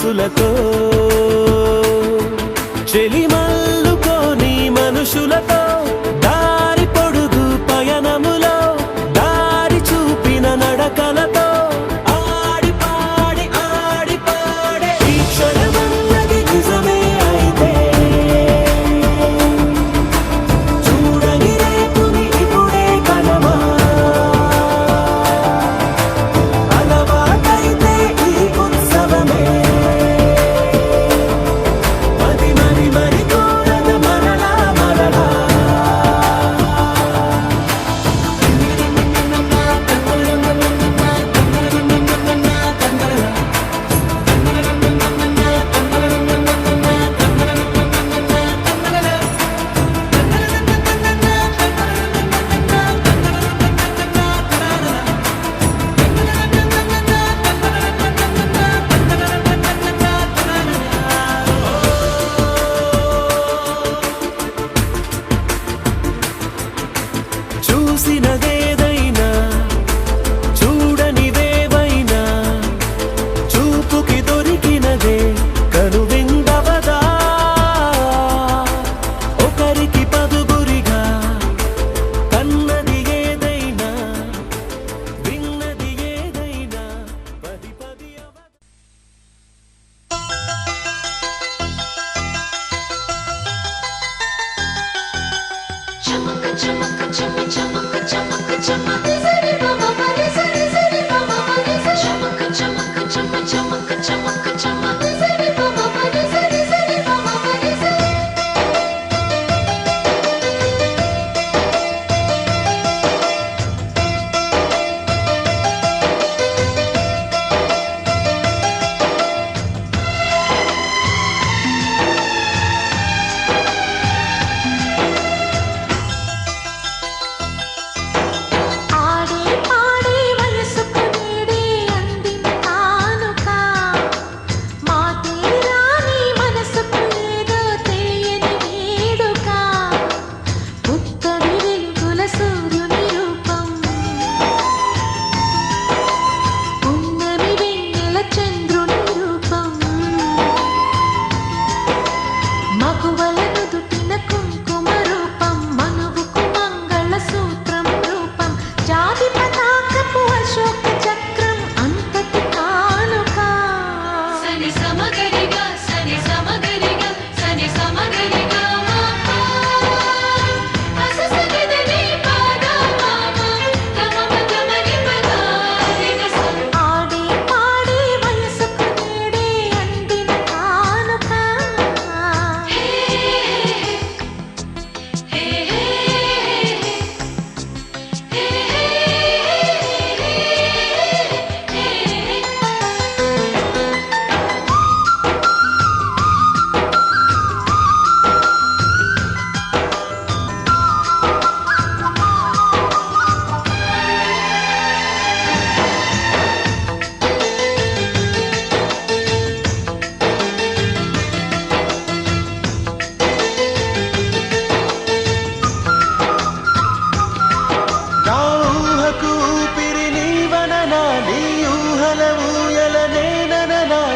సొగసులతో చెలిమల్లుకోని మనుషులతో దారి పొడుగు పయనములో దారి చూపిన నడకలతో ఆడి పాడి ఈ క్షణమన్నది నిజమే అయితే చూడని రేపుని ఇప్పుడే కలమా అలవాటైతే ఈ ఉత్సవమే మరి కోరద మరలా మరలా చూసినదేదైనా చూడనిదేవైనా చూపుకి దొరికినదే కనువిందవదా ఒకరికి పదుగురిగా కన్నది ఏదైనా విన్నది ఏదైనా పది పది Chamaka chamaka chama chamaka chamaka chama sari mama mari sari sari mama mari chamaka chamaka chama chamaka chamaka chama sari mama mari sari sari mama mari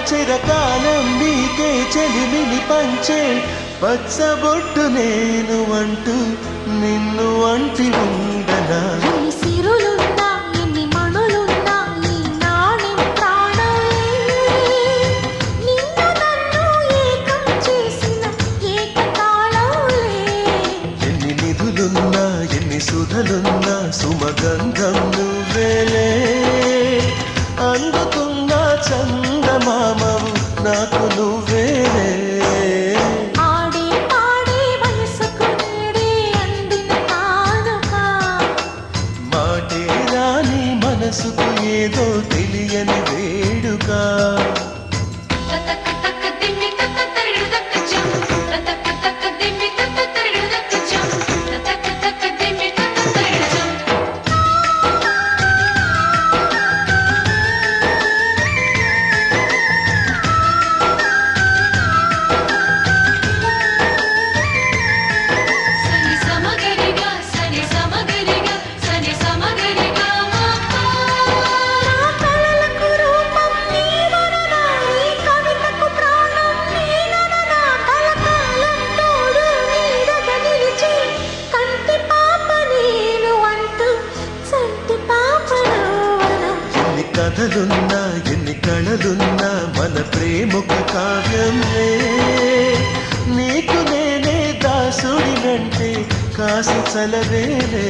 చిరకాలం నీకే చెలిమిని పంచే పచ్చబొట్టు నేను అంటూ నిన్ను అంటి ఉండనా ఎన్ని నిధులున్నా ఎన్ని సుధలున్నా సుమగంధం నువ్వేలే అందుతున్న చందమామవు నాకు నువ్వేలే మాటే రాని మనసుకు ఏదో తెలియని వేడుక కలలకు కథలున్నా ఎన్ని కళలున్నా మన ప్రేమొక కావ్యంలే. నీకు నేనే దాసుడినంటే కాసి చలవేలే.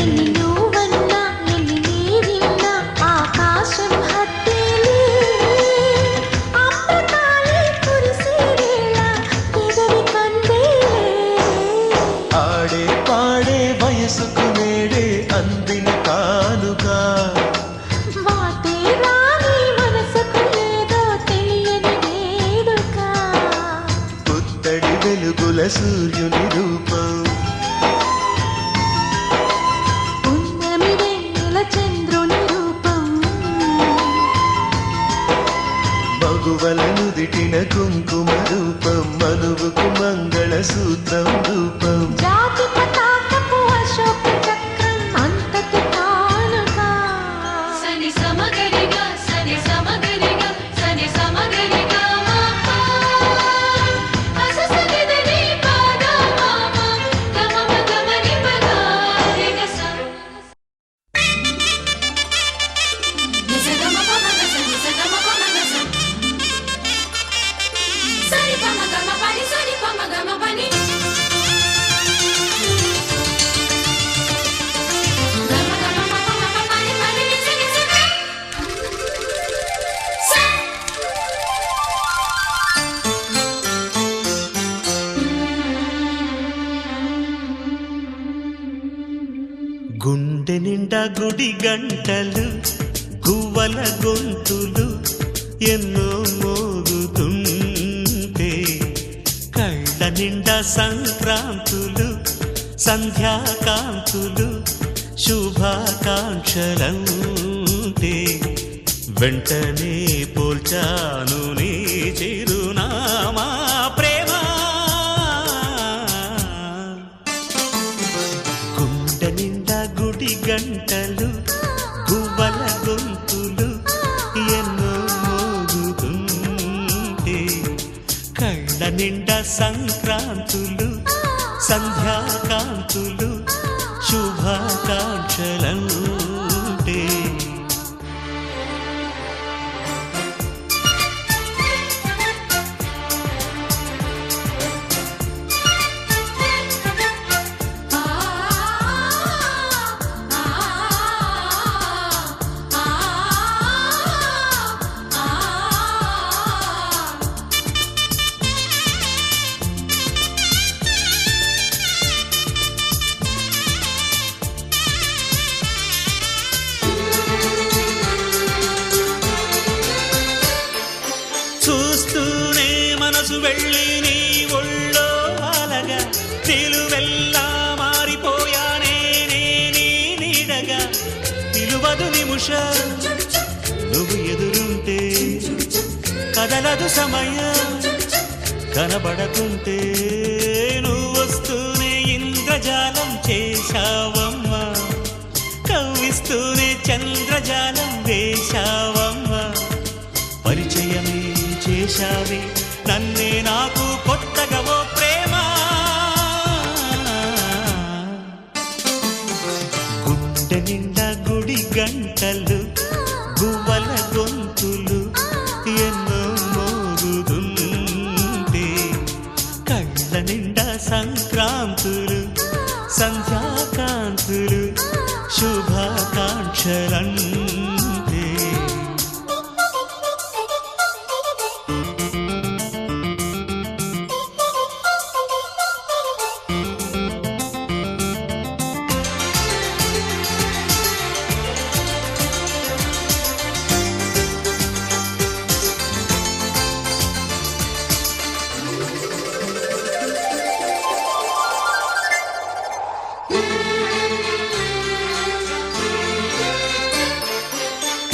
ఎన్ని నువ్వన్నా ఎన్ని నీవిన్నా ఆకాశం హత్తేలే. అమృతాలే కురిసే వేళ ఎదరి కందేలే. ఆడే పాడే వయసుకు నేడే అందిన కానుగా. వాటే రాని మనసుకు ఏదో తెలియని వేడుక. పుత్తడి వెలుగుల సూర్యుని రూపం, పున్నమి వెన్నెల చంద్రుని రూపం. మగువల నుదిటిన కుంకుమ రూపం, మనువుకు మంగళ సూత్రం రూపం. జాతి పతాకపు అశోక చక్రం అంతటి కానుగా. సని సమగరిగా సని సమగరిగా సని సమగరిగా మాపా. అససనిదని పాదా మామ గమమ గమని పదా రిగస. నిసగమ పమగస నిసగమ పమగస. సని పమగమ పని సని పమగమ పని. గుండె నిండా గుడి గంటలు గువ్వల గొంతులు ఎన్నో మోగుతుంటే, కళ్ళ నిండా సంక్రాంతులు సంధ్యాకాంతులు శుభాకాంక్షలంటే, వెంటనే పోల్చాను నీ చిరునామా ప్రేమ. గుండె నిండా గుడి గంటలు గువ్వల గొంతులు ఎన్నో మోగుతుంటే, కళ్ళ నిండా సంక్రాంతులు సంధ్యాకాంతులు శుభాకాంక్షలంటే. చూస్తూనే మనసు వెళ్ళి నీ ఒళ్ళో అలగా, నిలువెల్లా మారిపోయానే నీ నీడగా. నిలువదు నిమిషం నువ్వు ఎదురుంటే, కదలదు సమయం కనబడకుంటే. నువ్వు వస్తూనే ఇంద్రజాలం చేశావమ్మా, కవ్విస్తూనే చంద్రజాలం వేశావమ్మా. పరిచయమే చేశావే నన్నే నాకు కొత్తగా ఓ ప్రేమ. గుండె నిండా గుడి గంటలు గువ్వల గొంతులు ఎన్నో మోగుతుంటే, కళ్ళ నిండా సంక్రాంతులు సంధ్యాకాంతులు శుభాకాంక్షలంటే.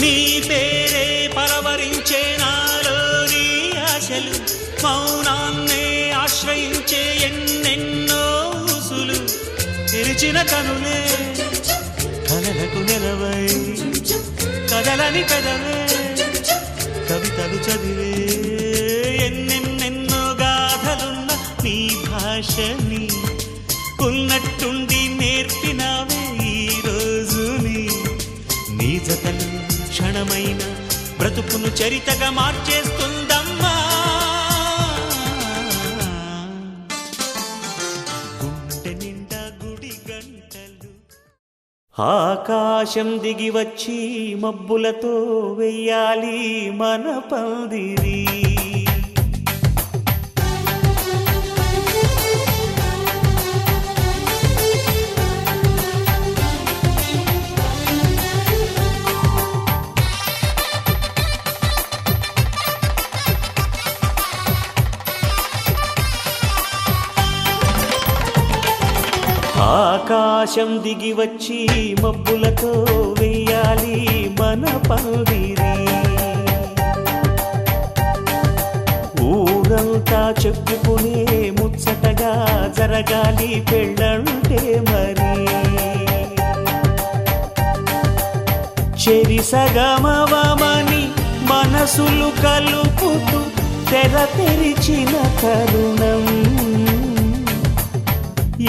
నీ పేరే పరవరించే నాలోని ఆశలు, మౌనాన్నే ఆశ్రయించే ఎన్నెన్నో ఊసులు. తెరిచిన కనులే కలలకు నెలవై, కదలని కదవే కవితలు చదివే. ఎన్నెన్నెన్నో గాథలున్న నీ భాషని ఉన్నట్టుండి నేర్పినావే ఈ రోజుని. నీ జతలు క్షణమైన బ్రతుకును చరితగా మార్చేస్తుందమ్మా. గుండె నిండా గుడి గంటలు. ఆకాశం దిగి వచ్చి మబ్బులతో వెయ్యాలి మన పందిరి. ఆకాశం దిగి వచ్చి మబ్బులతో వెయ్యాలి మన పందిరి. ఊరంతా చెప్పుకునే ముచ్చటగా జరగాలి పెళ్ళంటే మరి. చెరిసగమవమని మనసులు కలుపుతూ తెర తెరిచిన తరుణం.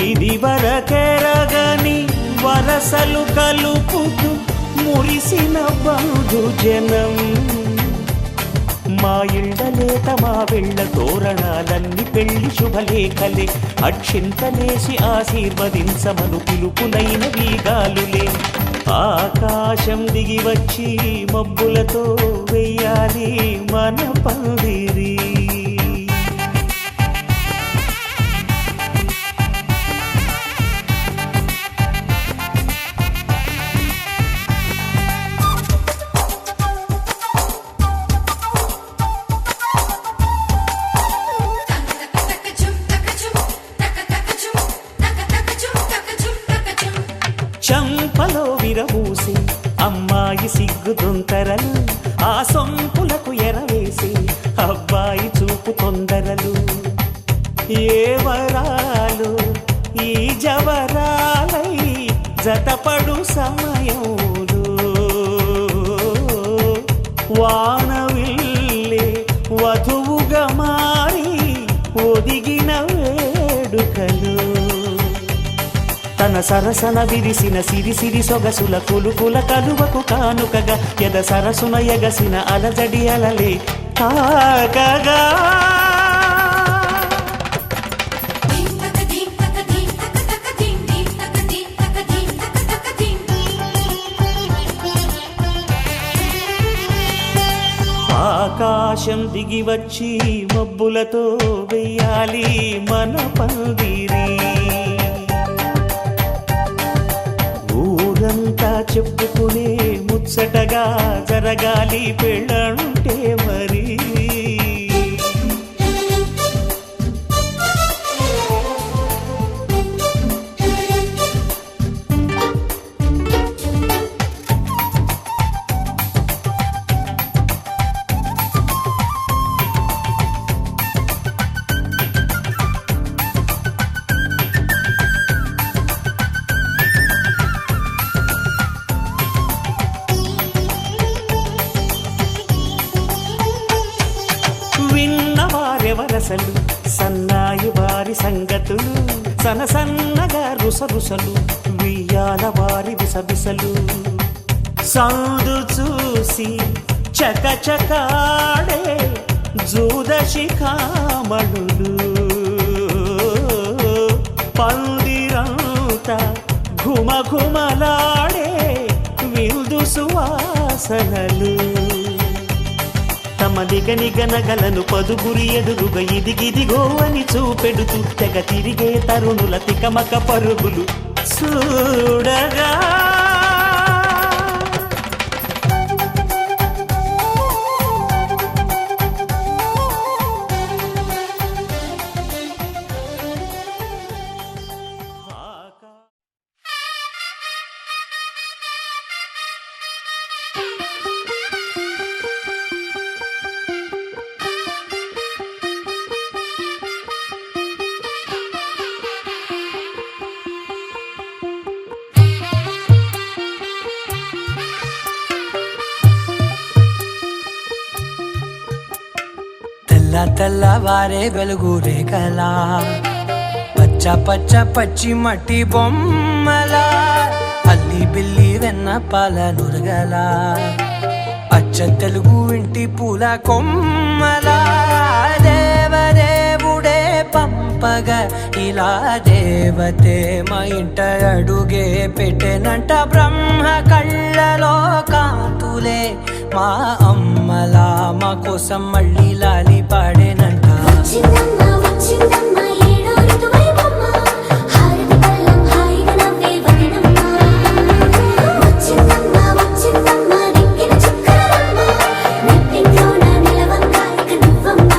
ఇది వరకెరగని వరసలు కలుపుతూ మురిసిన బంధుజనం. మా ఇళ్ళలేత మా వెళ్ళ తోరణాలన్నీ పెళ్లి శుభలేఖలే. అక్షింతలేసి ఆశీర్వదించమను పిలుపులైన వీగాలులే. ఆకాశం దిగి వచ్చి మబ్బులతో వెయ్యాలి మన పందిరి. చంపలో విరబూసి అమ్మాయి సిగ్గుదొంతరలు. ఆ సొంపులకు ఎరవేసి అబ్బాయి చూపు తొందరలు. ఏ వరాలు ఈ జవరాలై జతపడు సమయంలో. వానవిల్లే వధువుగా మారి ఒదిగిన వేడుకలు. తన సరసన విరిసిన సిరిసిరి సొగసుల కులుకుల కలువకు కానుకగా ఎద సరసున ఎగసిన అలజడి అలలే తాకగా. ఆకాశం దిగి వచ్చి మబ్బులతో వెయ్యాలి మన పందిరి. ఊరంతా చెప్పుకునే ముచ్చటగా జరగాలి పెళ్ళంటే మరి. విన్నవారెవరసలు సన్నాయి వారి సంగతులు. సనసన్నగా రుసరుసలు వియ్యాల వారి విసబిసలు. సందు చూసి చకచకాడే జూదశిఖామణులు. పందిరంతా ఘుమఘుమలాడే విందు సువాసనలు. తమ నిగనిగనగలను పదుగురి ఎదురుగా ఇదిగిదిగో అని చూపెడుతూ తెగ తిరిగే తరుణుల తికమక పరుగులు చూడగా. తెల్లవారే వెలుగు రేఖలా పచ్చ పచ్చ పచ్చి మట్టి బొమ్మలా అల్లి బిల్లి వెన్న పాల నురగలా అచ్చ తెలుగు ఇంటి పూల కొమ్మలా దేవదేవుడే పంపగా ఇలా దేవతే మా ఇంట అడుగే పెట్టెనంట బ్రహ్మ కళ్ళలో కాంతులే మా అమ్మలా మా కోసం మళ్ళీ లాలి పాడేనంట వచ్చిందమ్మ వచ్చిందమ్మ ఏడో ఋతువైవమ్మ హారతి పళ్ళం హాయిగా నవ్వే వదనమ్మ వచ్చిందమ్మ వచ్చిందమ్మ నెక్కిన చుక్కలమ్మ నెట్టింట్లోన నిలవంగా ఇక నువ్వమ్మ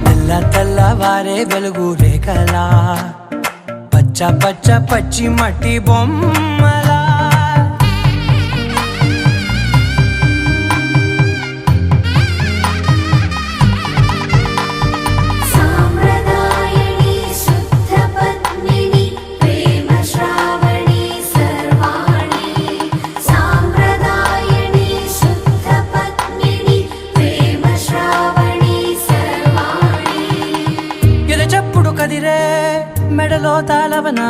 తెల్ల తెల్లవారే వెలుగు రేఖలా పచ్చ పచ్చ పచ్చి మట్టి బొమ్మలా సాంప్రదాయని శుద్ధ పద్మిని ప్రేమ శ్రావణి సర్వాణి సాంప్రదాయని శుద్ధ పద్మిని ప్రేమ శ్రావణి సర్వాణి ఎరచప్పుడు కదిరే మెడలో తాళవన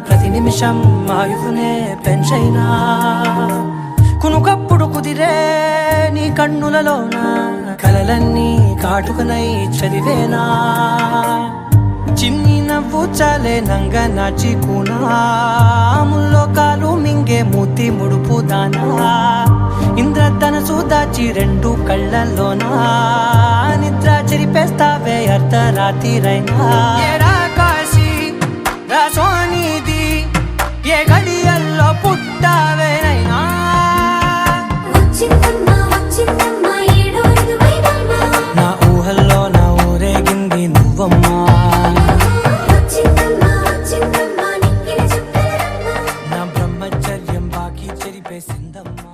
ప్రతి నిమిషం ఆయువునే పెంచైనా కునుకప్పుడు కుదిరే నీ కన్నులలోన కలలన్నీ కాటుకనై చదివేనా చిన్ని నవ్వు చాలే నంగ నాచి కూనాముల్లో కాలు మింగే మూతి ముడుపు దానా ఇంద్రధనసు దాచి రెండు కళ్ళల్లోనా నిద్ర చెరిపేస్తావే అర్ధరాత్రిరైనా ఏడా కాశీ రాసోనిది ఏ గడియల్లో పుట్టావేనైనా వచ్చిందమ్మ వచ్చిందమ్మ ఏడో ఋతువైవమ్మ నా ఊహల్లో నా ఊరేగింది నువ్వమ్మా వచ్చిందమ్మ వచ్చిందమ్మ నెక్కిన చుక్కలమ్మ నా బ్రహ్మచర్యం బాకీ చెరిపేసిందమ్మా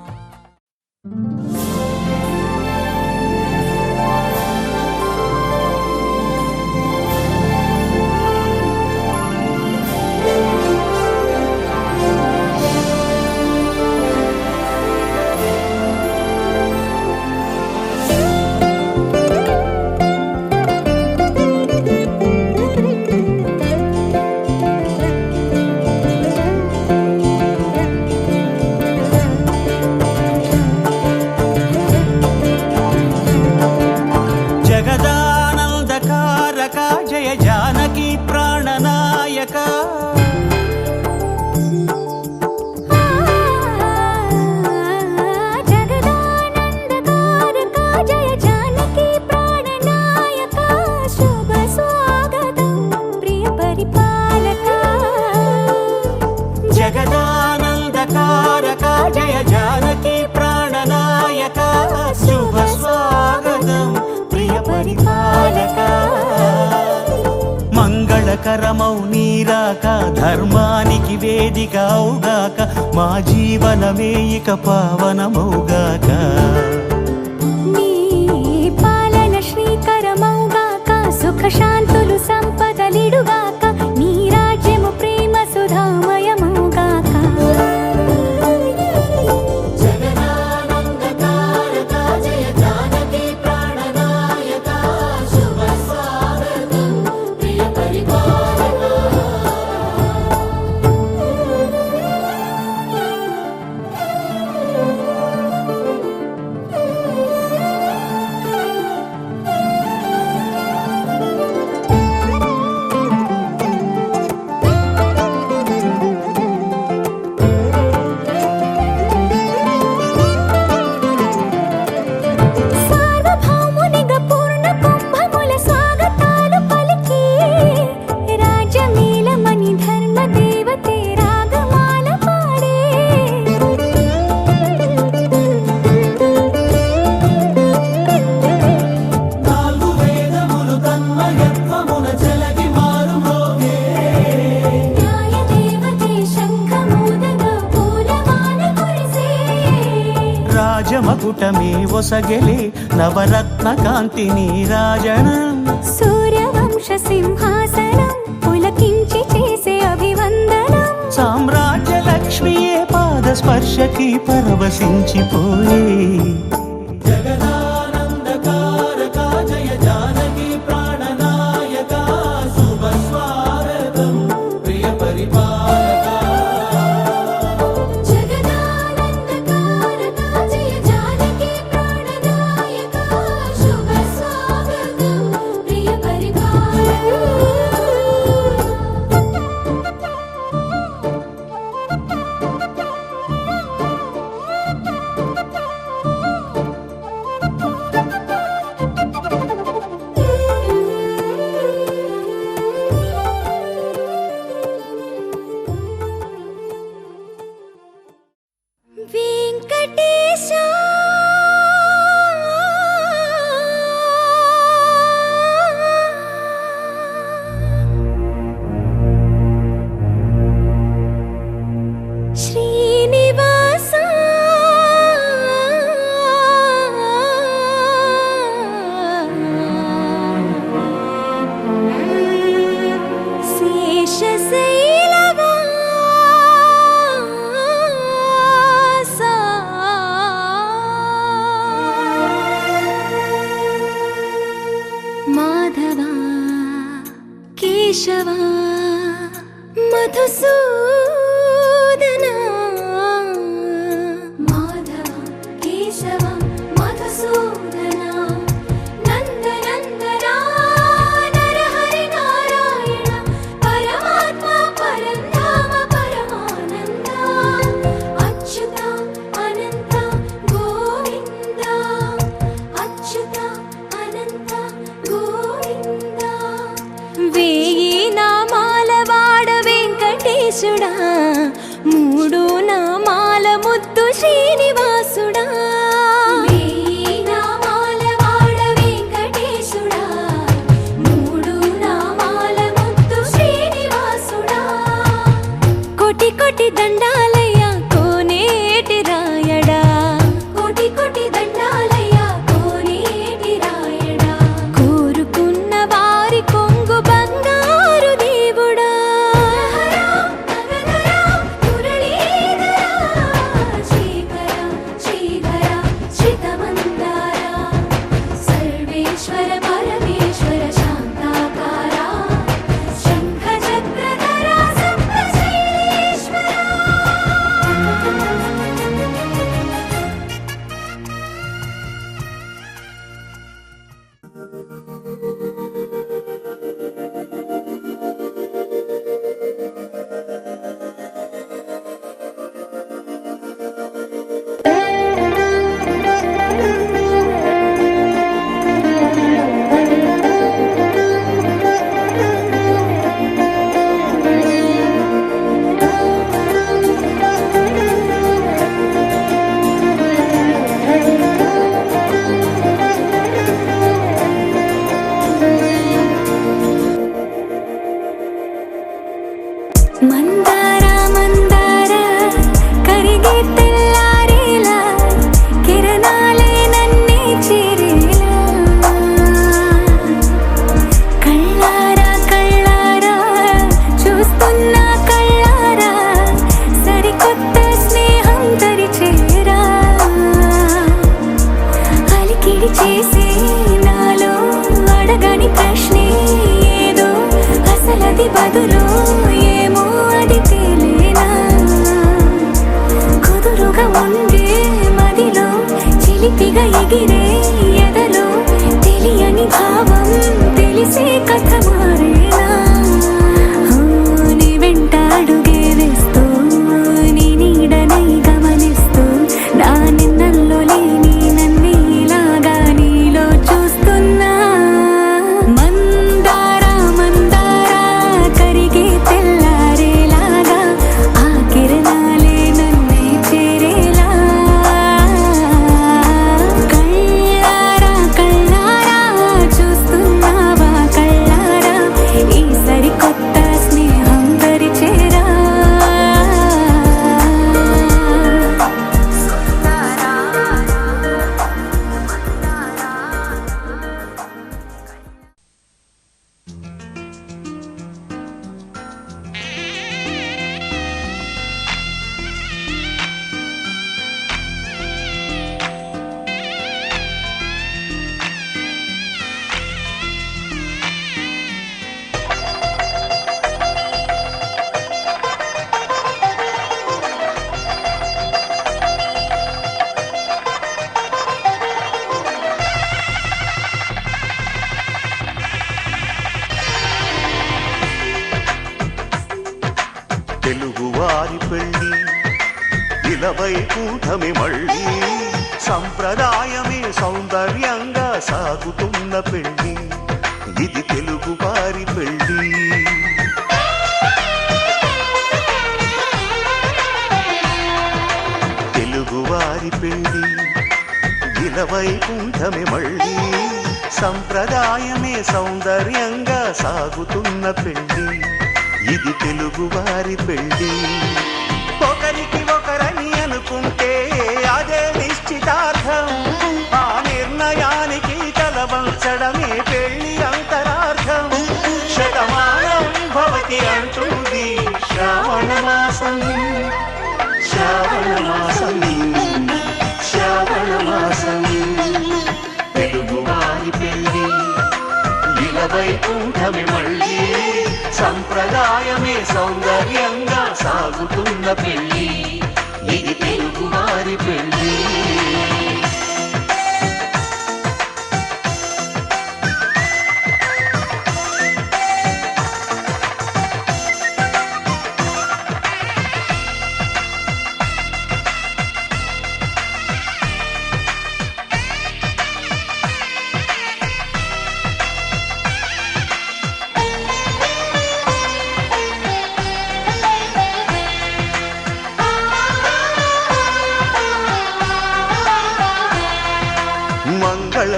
జగదానందకారక జయ జానకి ప్రాణనాయక జగదానందకారక జయ జానకి ప్రాణనాయక శుభ స్వాగతం ప్రియ పరిపాలక జగదానందకారక జయ జానకి ప్రాణనాయక శుభ స్వాగతం ప్రియ పరిపాలక మంగళకరమౌ నీరాక ధర్మానికి వేదిక అవుగాక మా జీవనమే ఇక పావనమౌగాక నీ పాలన శ్రీకరమౌగాక సుఖ శాంతులు సంపదలిడుగాక నీ రాజ్యము ప్రేమ సుధామయమౌగాక జగదానందకారక జయ జానకి ప్రాణనాయక శుభ స్వాగతం ప్రియ పరిపాలక సార్వభౌమునిగా పూర్ణ కుంభముల స్వాగతాలు పలికి రాజమేళమణి ధర్మ దేవతే రాగమాల పాడే న్యాయ దేవతే శంఖమూదగా పూలమాల కురిసే రాజమకుటమే ఒసగెలే నవరత్న కాంతి నీరాజనం సూర్యవంశ సింహాసనం పులకించి చేసే అభివందనం సామ్రాజ్య లక్ష్మియే పాద స్పర్శకి పరవశించిపోయే జగదానందకారక జయ జానకి ప్రాణనాయక శుభ స్వాగతం ప్రియ పరిపాలక జగదానందకారక జయ జానకి వెంకటేశుడా మూడు నామాల ముద్దు శ్రీనివాసుడా వేయి నామాల వాడ వెంకటేశుడా మూడు నామాల ముద్దు శ్రీనివాసుడా కోటి కోటి దండాలయ్యా కోనేటి రాయడా కోటి కోటి దండాలయ్యా కోనేటి రాయడా కోరుకున్న వారి కొంగు బంగారు దేవుడా శ్రీకర శ్రీధర శ్రితమందార సర్వేశ్వర పరమేశ్వర శాంతాకార శంఖ చక్రధర సప్తశైలేశ్వర మందార మందార కరిగే తెల్లారేలా కిరణాలే నన్నే చేరేలా కళ్ళారా కళ్ళారా చూస్తున్నా కళ్ళారా సరికొత్త స్నేహం దరిచేరా అలికిడి చేసే నాలో అడగని ప్రశ్నే ఏదో అసలది బదులు ఏమో అది తేలేనా కుదురుగా ఉండే మదిలో చిలిపిగా ఎగిరే ఎదలో తెలియని భావం తెలిసే కథ మారేనా నీ వెంట అడుగే వేస్తూ నీ నీడనై గమనిస్తూ నా నిన్నల్లో లేని నన్నే ఇలాగా నీలో చూస్తున్నా మందార మందార కరిగే తెల్లారేలాగా ఆ కిరణాలే నన్నే చేరేలా కళ్ళారా కళ్ళారా చూస్తున్నావా కళ్ళారా ఈ సరికొత్త స్నేహం దరిచేరా తెలుగువారి పెళ్ళి ఇలవై కూటమి మళ్ళీ సంప్రదాయమే సౌందర్యంగా సాగుతున్న పెళ్ళి ఇది తెలుగువారి పెళ్ళి తెలుగువారి పెళ్ళి ఇలవై కూటమి మళ్ళీ సంప్రదాయమే సౌందర్యంగా సాగుతున్న పెళ్ళి ఇది తెలుగువారి పెళ్ళి ఒకరికి ఒకరని అనుకుంటే అదే నిశ్చితార్థం ఆ నిర్ణయానికి తలవంచడమే పెళ్ళి అంతరార్థం శతమానం భవతి అంటుంది శ్రావణ మాసం శ్రావణ మాసం శ్రావణ మాసం తెలుగువారి పెళ్ళి ఇలవై కూటమి మళ్ళీ సంప్రదాయమే సౌందర్యంగా సాగుతున్న పెళ్ళి ఇది తెలుగువారి పెళ్ళి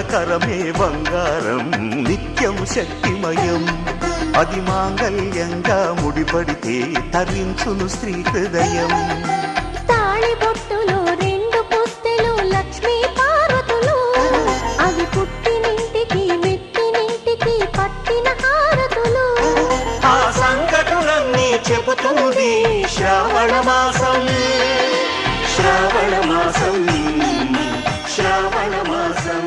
మంగళకరమే బంగారం నిత్యం శక్తిమయం అది మాంగళ్యంగా ముడిపడితే తరించును స్త్రీ హృదయం తాళిబొట్టులో రెండు పుస్తెలు లక్ష్మీ పార్వతులు అవి పుట్టినింటికి మెట్టినింటికి పట్టిన హారతులు ఆ సంకటులన్నీ చెబుతుంది శ్రావణ మాసం శ్రావణ మాసం శ్రావణ మాసం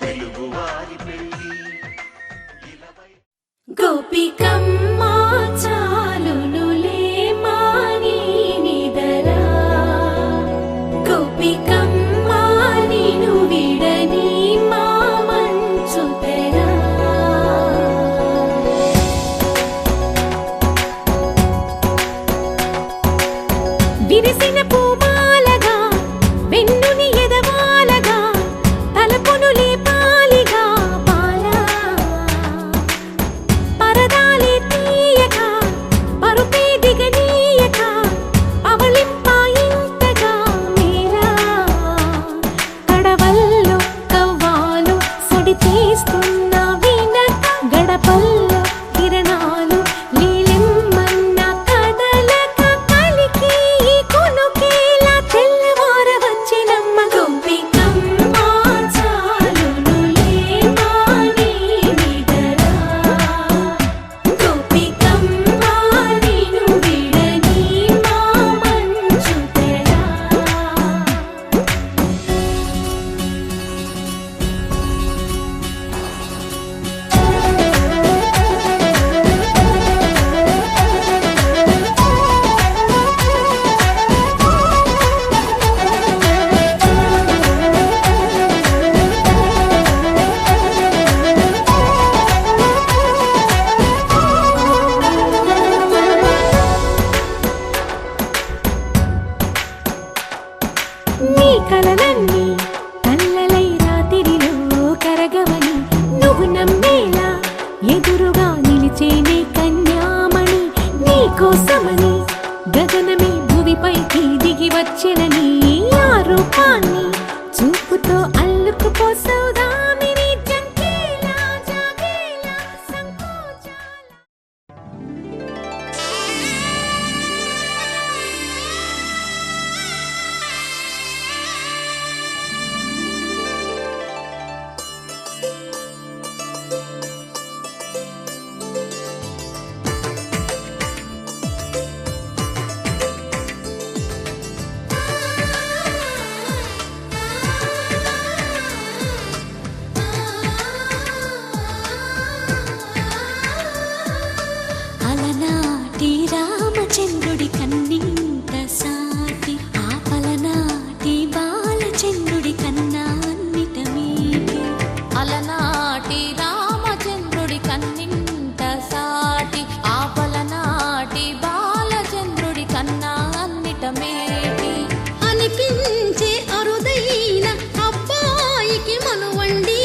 తెలుగువారి పెళ్లి గోపికమ్మ చాలునులే మాని నిదరా గోపికమ్మ నిను విడని మా మంచు తెరా విరిసిన పూమాలగా వెన్నుని ఎదవాలగా తలపును లేపాలిగా బాలా పరదాలే తీయక పరుపే దిగనీయక అవలింపాయింతగా మేరా కడవల్లో కవ్వాలు సడి చేస్తున్న వినక గడపల్లో కిరణాలు నీలిమ్మన్న కదలక కలికి కొనుకేలా తెల్లవార వచ్చినమ్మ గోపికమ్మ చాలునులే మాని నిదరా గోపికమ్మ నిను విడని మా మంచు తెరా నీ కలలన్నీ కల్లలై రాత్రిలో కరగవని నువ్వు నమ్మేలా ఎదురుగా నిలిచేనే కన్యామణి నీ కోసమని గగనమే భువిపైకి దిగి వచ్చినని ఆ రూపాన్ని చూపుతో అల్లుకుపోసౌదామిని జంకేలా జాగేలా సంకోచాల అలనాటి రామచంద్రుడి కన్నింత సాటి ఆపలనాటి బాలచంద్రుడి కన్నా అన్నిట మీటి అలనాటి రామచంద్రుడి కన్నింత సాటి ఆపలనాటి బాలచంద్రుడి కన్నా అన్నిట మేటి అనిపించే అరుదైన అబ్బాయికి మనువండి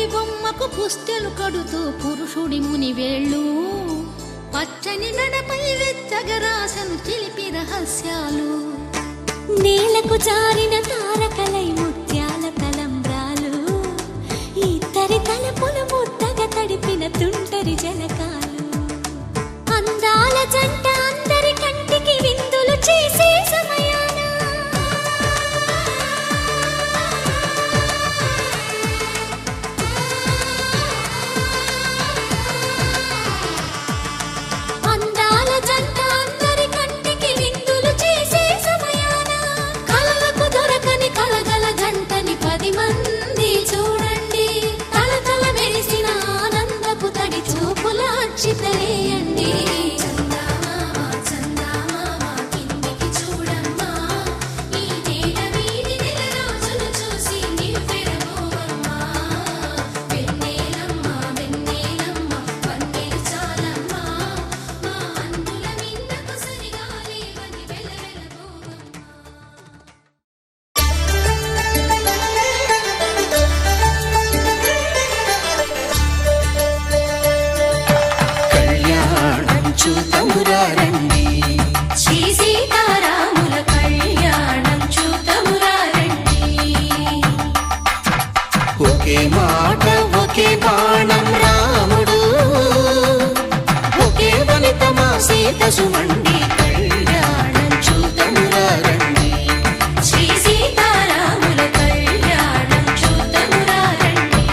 పులి బొమ్మకు పుస్తెలు కడుతూ పురుషుడి ముని వేళ్ళు పచ్చని నడపై వెచ్చగరాసను చిలిపి రహస్యాలు నేలకు జారిన తారకలై ముత్యాల తలంబ్రాలు ఇద్దరి తలపులు ముద్దగా తడిపిన తుంటరి జలకాలు అందాల జంట అందరి కంటికి విందులు చేసే సమయాన అందాల జంట అందరి కంటికి విందులు చేసే సమయాన కలలకు దొరకని కలగల జంటని 10 మంది చూడండి తల మెరిసిన ఆనందపు తడి చూపుల అచ్చితలేయండి చూతమురారండి శ్రీ సీతారాముల కళ్యాణం చూతమురారండి ఒకే మాట ఒకే బాణం రాముడు ఒకే వనిత మా సీత సుమండి కళ్యాణం చూతమురారండి శ్రీ సీతారాముల కళ్యాణం చూతమురారండి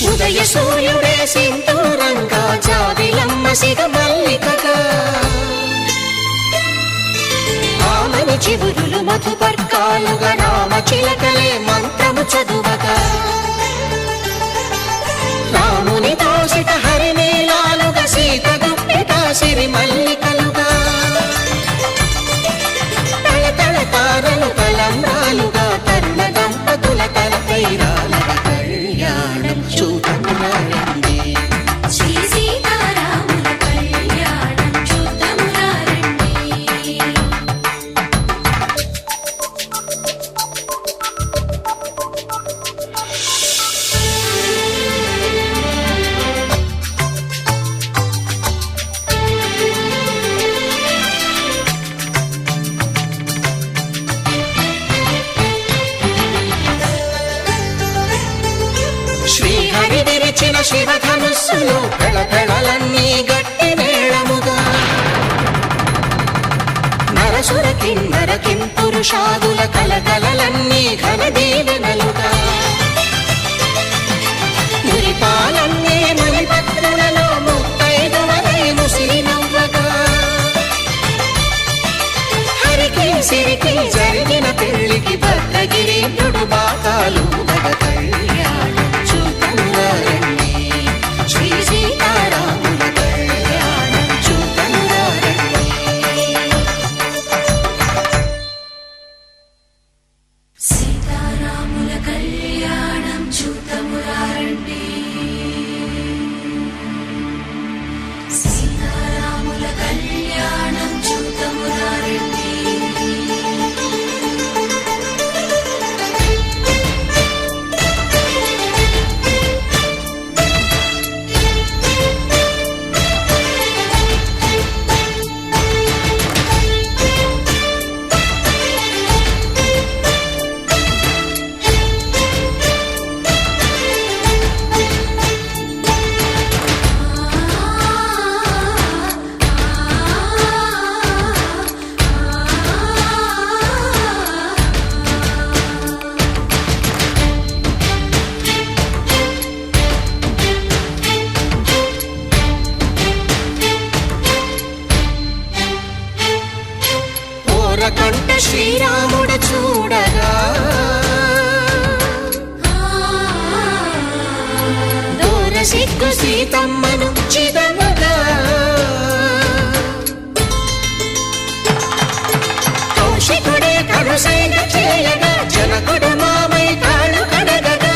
ఉదయ సూర్యుడే సింధూరంగా జాబిలమ్మ సిగ మల్లికగా ఆమని చివురులు మధుపర్కాలుగా రామ చిలకలే మంత్రము చదువగా రాముని దోసిట హరినీలాలుగా సీత గుప్పిట సిరి మల్లికలుగా తళతళ తారలు తలంబ్రాలుగా తరుణ దంపతుల తలపైరాలుగా కళ్యాణం చూతమురారండి శ్రీ సీతారాముల కళ్యాణం చూతమురారండి శ్రీహరి విరిచిన శివధనుస్సులు పెళపెళలన్నీ గట్టి మేళముగా నరసుర కిన్నర కింపురుషాదుల కలకలలన్నీ ఘన దీవెనలుగా మురిపాలన్నీ మణిపత్రులలో ముత్తైదువలై ముసిరి నవ్వగా హరికి సిరికి జరిగిన పెళ్లికి భద్రగిరీంద్రుడు బాకాలు కళ్యాణం చూతమురారండి శ్రీ సీతారాముల కళ్యాణం చూతమురారండి సీతారాముల కళ్యాణం చూతమురారండి సీతారాముల కళ్యాణం చూతమురారండి సీతమ్మను చిదమగా కౌశికుడే కరుసైన చేయగా జనకుడు మామై కాళ్ళు కడగగా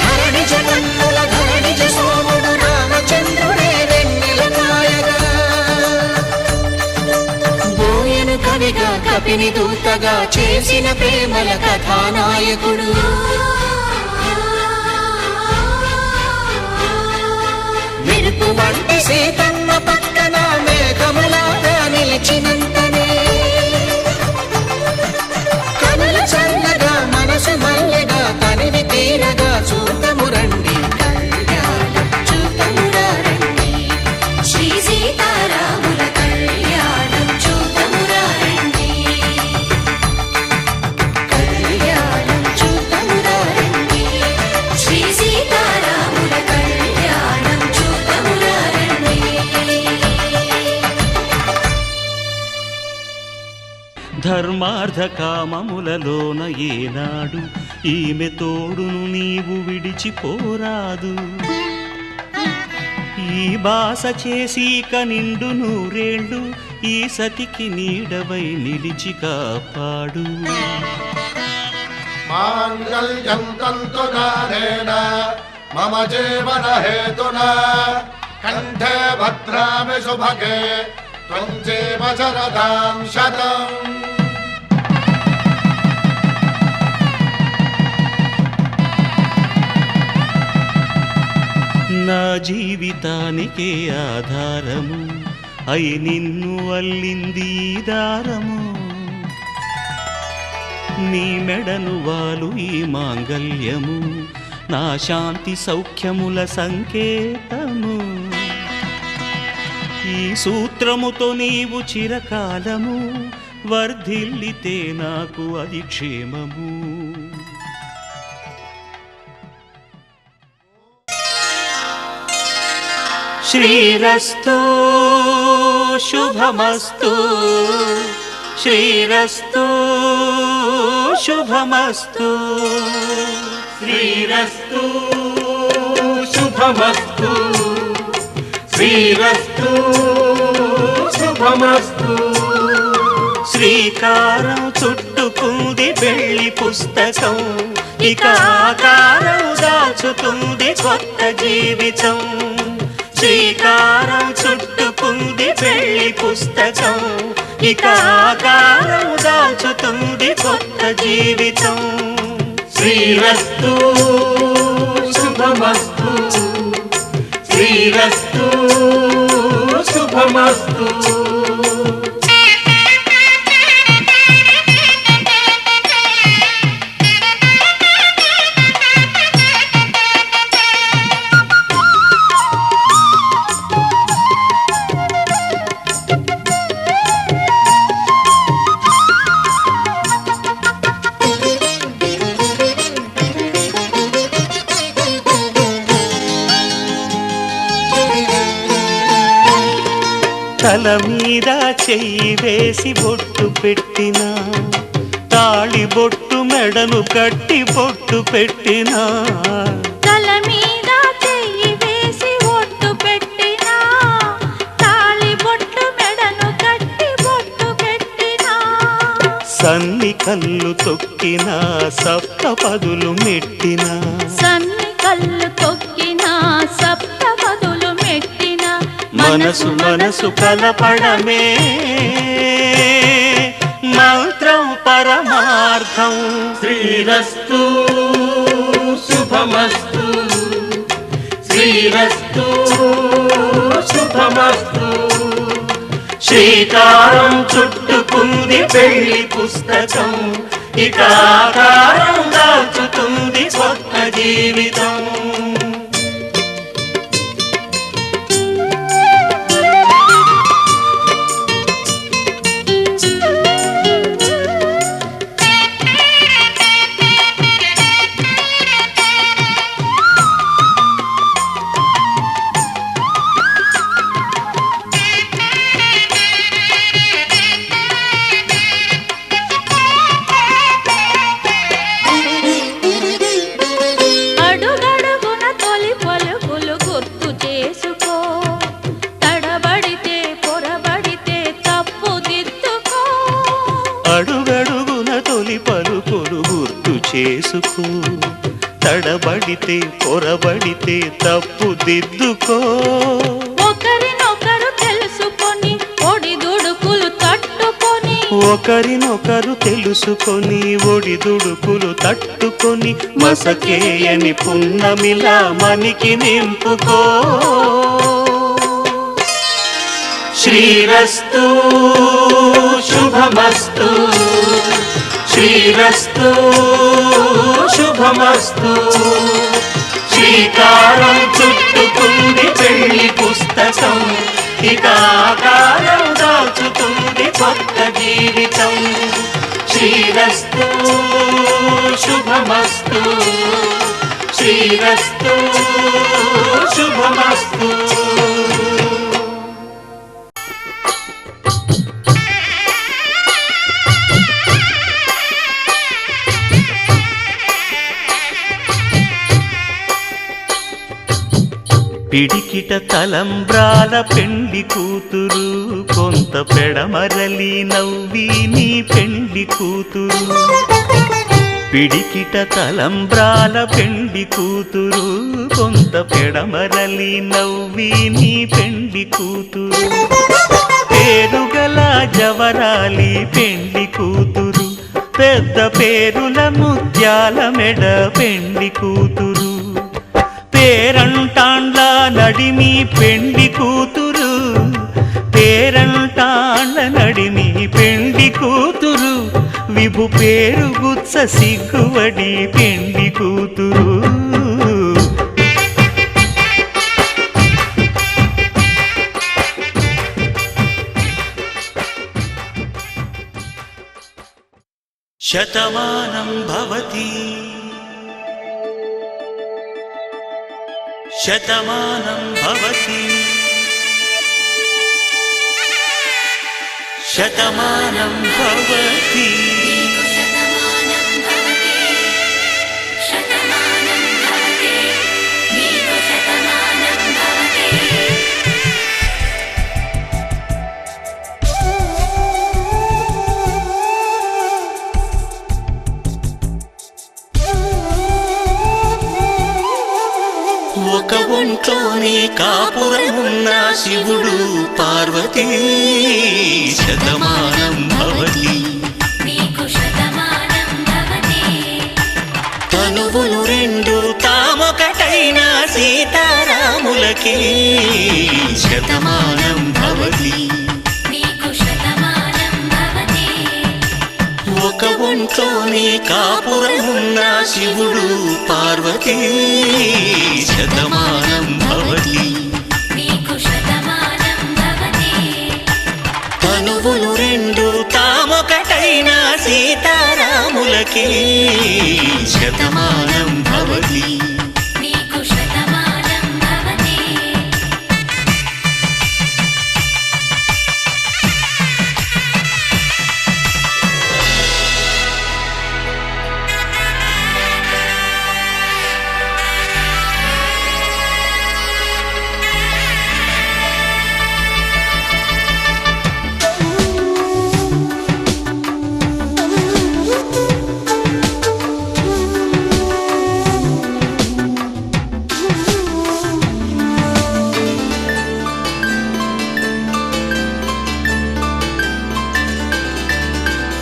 ధరణి జగన్నుల ధరణిజ సోముడు రామచంద్రుడే వెన్నెల కాయగా బోయను కవిగా కపిని దూతగా చేసిన ప్రేమల కథానాయకుడు మెరుపు వంటి సీతమ్మ పక్కన మేఘములాగా నిలిచినంతనే కనులు చల్లగా మనసు మల్లెగా తనివి తీరగా చూతము రండి కళ్యాణం చూతమురా రండి శ్రీ సీతారాముల కళ్యాణం చూతమురా రండి కళ్యాణం చూతమురా రండి శ్రీ సీతారాముల కళ్యాణం చూతమురా రండి ధర్మార్థ కామములలోన ఏనాడు ఈమె తోడును నీవు విడిచిపోరాదు ఈ బాస చేసి నిండు నూరేళ్ళు ఈ సతికి నీడవై నిలిచి కాపాడు మాంగళ్యం తంతునానేన మమ జీవన హేతునా కంఠే భద్రామి శుభగే త్వం జీవ శరదాం శతం నా జీవితానికే ఆధారము అయి నిన్ను అల్లింది ఈ దారము నీ మెడను వాలు ఈ మాంగల్యము నా శాంతి సౌఖ్యముల సంకేతము ఈ సూత్రముతో నీవు చిరకాలము వర్ధిల్లితే నాకు అది క్షేమము శ్రీరస్తు శుభమస్తు శ్రీరస్తు శుభమస్తు శ్రీరస్తు శుభమస్తు శ్రీరస్తు శుభమస్తు శ్రీకారం చుట్టుకుంది వెళ్లి పుస్తకం ఇక ఆకారం దాచుతుంది కొత్త జీవితం శ్రీకారం చుట్టుకుంది వెళ్లి పుస్తకం ఇక ఆకారం దాచుతుంది కొత్త జీవితం శ్రీరస్తు శుభమస్తు శ్రీరస్తు శుభమస్తు తల మీద చెయ్యి వేసి బొట్టు పెట్టినా తాళి బొట్టు మెడను కట్టి బొట్టు పెట్టినా తల మీద చెయ్యి వేసి ఒట్టు పెట్టినా తాళి బొట్టు మెడను కట్టి బొట్టు పెట్టినా సన్ని కళ్ళు తొక్కినా సప్త పదులు మెట్టినా సన్ని కళ్ళు తొక్కినా సప్త పదులు మెట్టినా మనసు మనసు కలపడమే మంత్రం పరమార్థం శ్రీరస్తు శుభమస్తు శ్రీరస్తు శుభమస్తు శ్రీకారం చుట్టుకుంది పెళ్లి పుస్తకం ఇక ఆకారం దాచుతుంది కొత్త జీవితం చేసుకో, తడబడితే పొరబడితే తప్పు దిద్దుకో. ఒకరినొకరు తెలుసుకొని ఒడిదుడుకులు తట్టుకొని, ఒకరినొకరు తెలుసుకొని ఒడిదుడుకులు తట్టుకొని, మసకేయని పున్నమిలా మనికి నింపుకో. శ్రీరస్తు శుభమస్తు, శ్రీరస్తు శుభమస్తు. శ్రీకారం చుట్టుకుంది పెళ్లి పుస్తకం, ఇక ఆకారం దాచుతుంది కొత్త జీవితం. శ్రీరస్తు శుభమస్తు, శ్రీరస్తు శుభమస్తు. పిడికిట తలంబ్రాల పెండ్లి కూతురు, కొంత పెడమరలి నవ్వి నీ పెండ్లి కూతురు. పిడికిట తలంబ్రాల పెండ్లి కూతురు, కొంత పెడమరలి నవ్వి నీ పెండ్లి కూతురు. పేరుగల జవరాలి పెండ్లి కూతురు, పెద్ద పేరుల ముత్యాల మెడ పెండ్లి కూతురు. పేరంటాండ్ల నడిమి పెండ్లి కూతురు, పేరంటాండ్ల నడిమి పెండ్లి కూతురు. విభు పేరు గుత్స సిగ్గువడి పెండ్లి కూతురు. శతమానం భవతి శతమానం భవతి, శతమానం భవతి. శతమానం భవతి, శతమానం భవతి, నీకు శతమానం భవతి. ఒక ఒంట్లోనే కాపురమున్న శివుడు పార్వతీ, శతమానం భవతి. నీకు శతమానం భవతి. తనువులు రెండు తామొకటైన సీతారాములకి, శతమానం భవతి. నీకు శతమానం భవతి. ఒక ఒంట్లోనే కాపురమున్న శివుడు పార్వతీ, శతమానం భవతి. నీకు శతమానం భవతి. తనువులు రెండు తామొకటైన సీతారాములకి, శతమానం భవతి. నీకు శతమానం భవతి.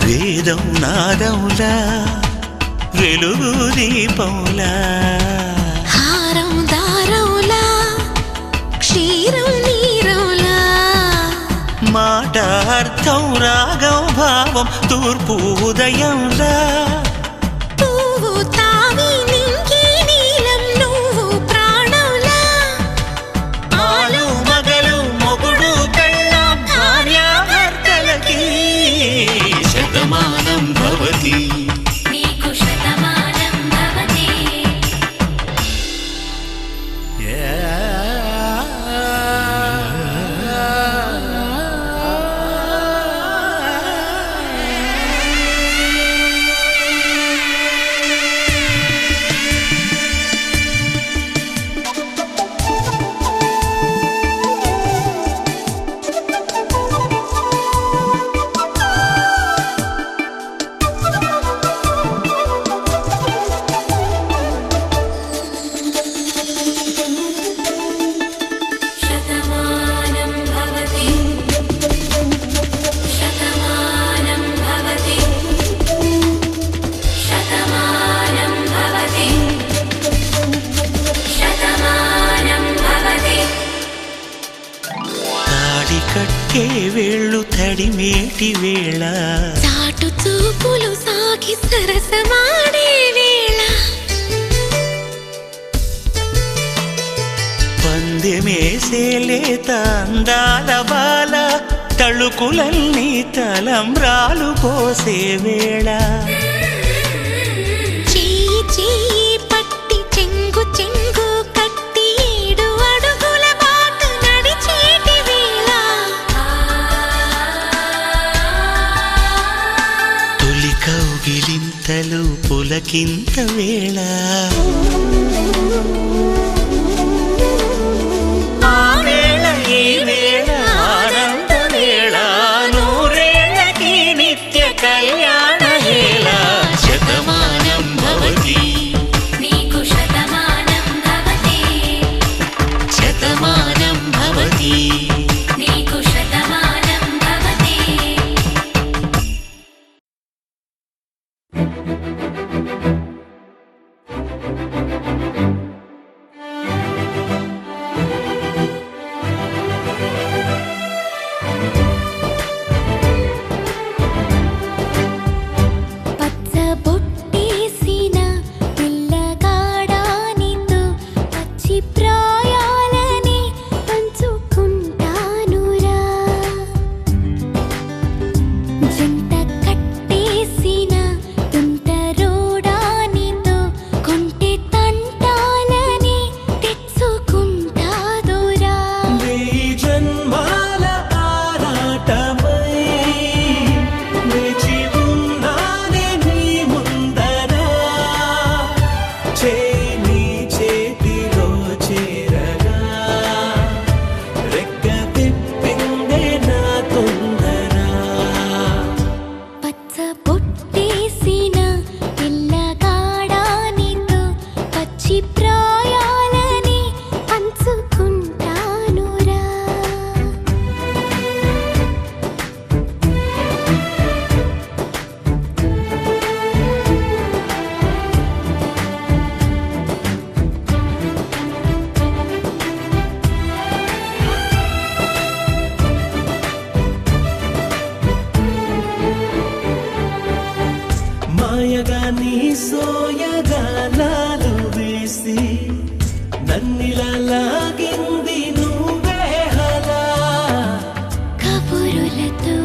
వేదం నాదములా వెలుగు దీపములా, హారం దారములా క్షీరం నీరములా, మాట అర్థం రాగం భావం తూర్పు ఉదయంలా. పువ్వు తావి నింగి నీలం నువ్వు ప్రాణంలా, ఆలు మగలు మొగుడు పెళ్ళాం భార్యాభర్తలకి, శతమానం భవతి. నీకు శతమానం భవతి. ఒళ్ళు తడిమేటి వేళ చాటు చూపులు సాగి సరసమాడే వేళ పందెమేసేలేత అందాల బాల తళుకులన్నీ తలంబ్రాలు పోసే వేళ చెయ్యి చెయ్యి పట్టి చెంగు చెంగు కట్టి 7 అడుగుల బాట నడిచేటి వేళ తొలి కౌగిలింతలు పులకింత వేళ ఆ వేళ ఈ వేళ ఆనంద వేళ నూరేళ్ళకి నిత్య కళ్యాణ వేళ శతమానం భవతి నీకు శతమానం భవతి శతమానం భవతి నీకు శతమానం భవతి పచ్చ బొట్టేసిన పిల్లగాడానితో పచ్చి ప్రాయాలని పంచుకుంటానురా జంట కట్టేసిన తుంటరోడానితో కొంటె తంటాలని తెచ్చుకుంటాదురా వెయ్యి జన్మాల ఆరాటమై వేచి ఉన్నానే నీ ముందర చేయి చేతిలో చేరగా రెక్క తిప్పిందే నా తొందర పచ్చ బొట్టేసిన పిల్లగాడానితో పచ్చి ప్రాయాలని పంచుకుంటానురా మాయగా నీ సోయగానాలు వేసి నన్నిలా లాగింది నువ్వే హలా కబురులతో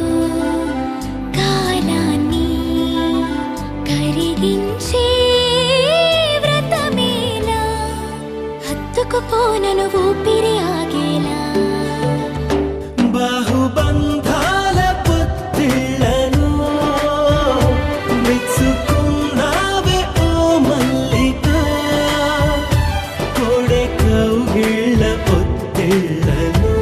కాలాన్ని కరిగించే వ్రతమేలా హత్తుకుపోనను ఊపిరి ఆగేలా బాహుబంధాల పొత్తిళ్లను మెచ్చుకున్నావే ఓ మల్లిక కోడె కౌగిళ్ళ పొత్తిళ్లను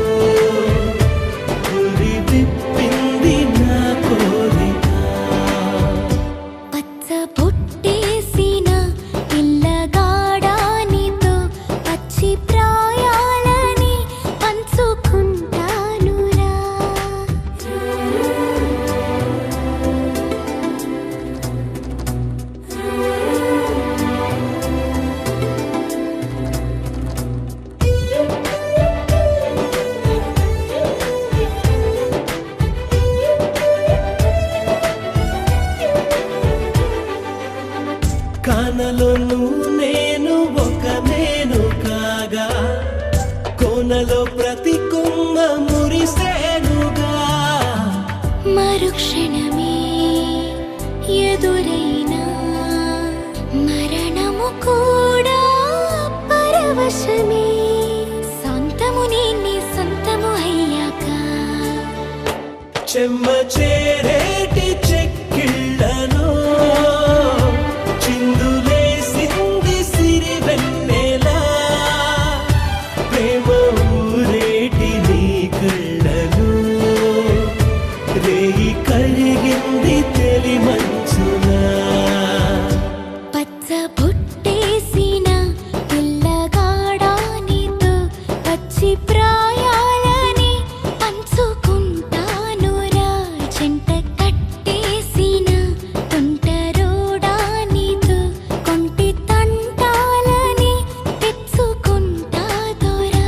గురి విప్పింది నా కోరిక పచ్చ బొట్టేసిన పిల్లగాడానితో పచ్చి ప్రాయాలని పంచుకుంటానురా కానలోను నేను ఒక నేను కాగా కోనలో ప్రతి కొమ్మ మురిసేనుగా మరుక్షణమే ఎదురైనా మరణము కూడా పరవశమే సొంతము నీ సొంతము అయ్యాక చెమ్మ చేరేటి చెక్కిళ్ళను చిందులేసింది సిరివెన్నెలా ప్రేమ ఊరేటి నీ కళ్ళను రేయి కరిగింది తెలి మంచునా పచ్చ బొట్టేసిన పిల్లగాడానితో పచ్చి ప్రాయాలని పంచుకుంటానురా జంట కట్టేసిన తుంటరోడానితో కొంటి తంటాలని తెచ్చుకుంటాదురా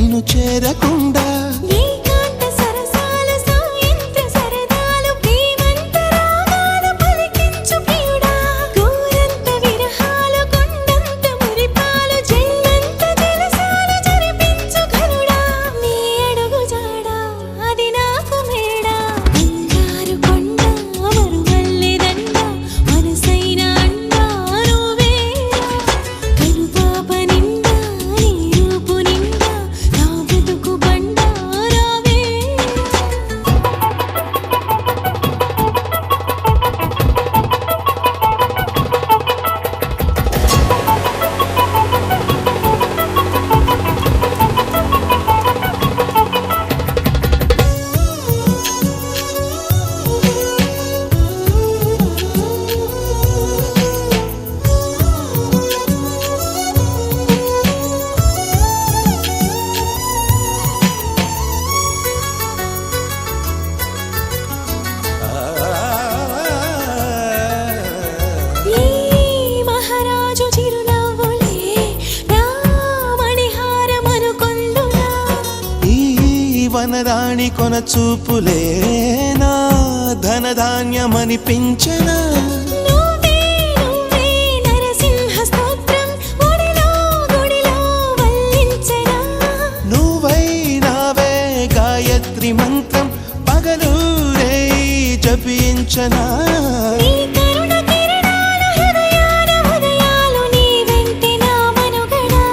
నిన్ను చేరకుండా ఏకాంత సరసాలు సాయంత్ర సరదాలు ప్రేమంత రాగాలు పలికించు ప్రియుడా గోరంత విరహాలు కొండంత మురిపాలు జల్లంత జలసాలు జరిపించు ఘనుడా నీ అడుగు జాడా అది నాకు మేడా బంగారు కొండ మరుమల్లె దండ మనసైన అండా నువ్వేరా కనుపాప నిండా నీ రూపు నిండా నా బ్రతుకు బండా రావేరా ఈ మహారాజు చిరునవ్వులే నా మణిహారమనుకొందునా ఈ వనరాణి కొన చూపులే నా ధనధాన్యమనిపించనా నువ్వే నువ్వే నరసింహ స్తోత్రం గుడిలో గుడిలో వల్లించనా నువ్వై నావే గాయత్రి మంత్రం పగలూరే జపించనా నీ కరుణ కిరణాలు హృదయాన ఉదయాలు నీ వెంటే నా మనుగడా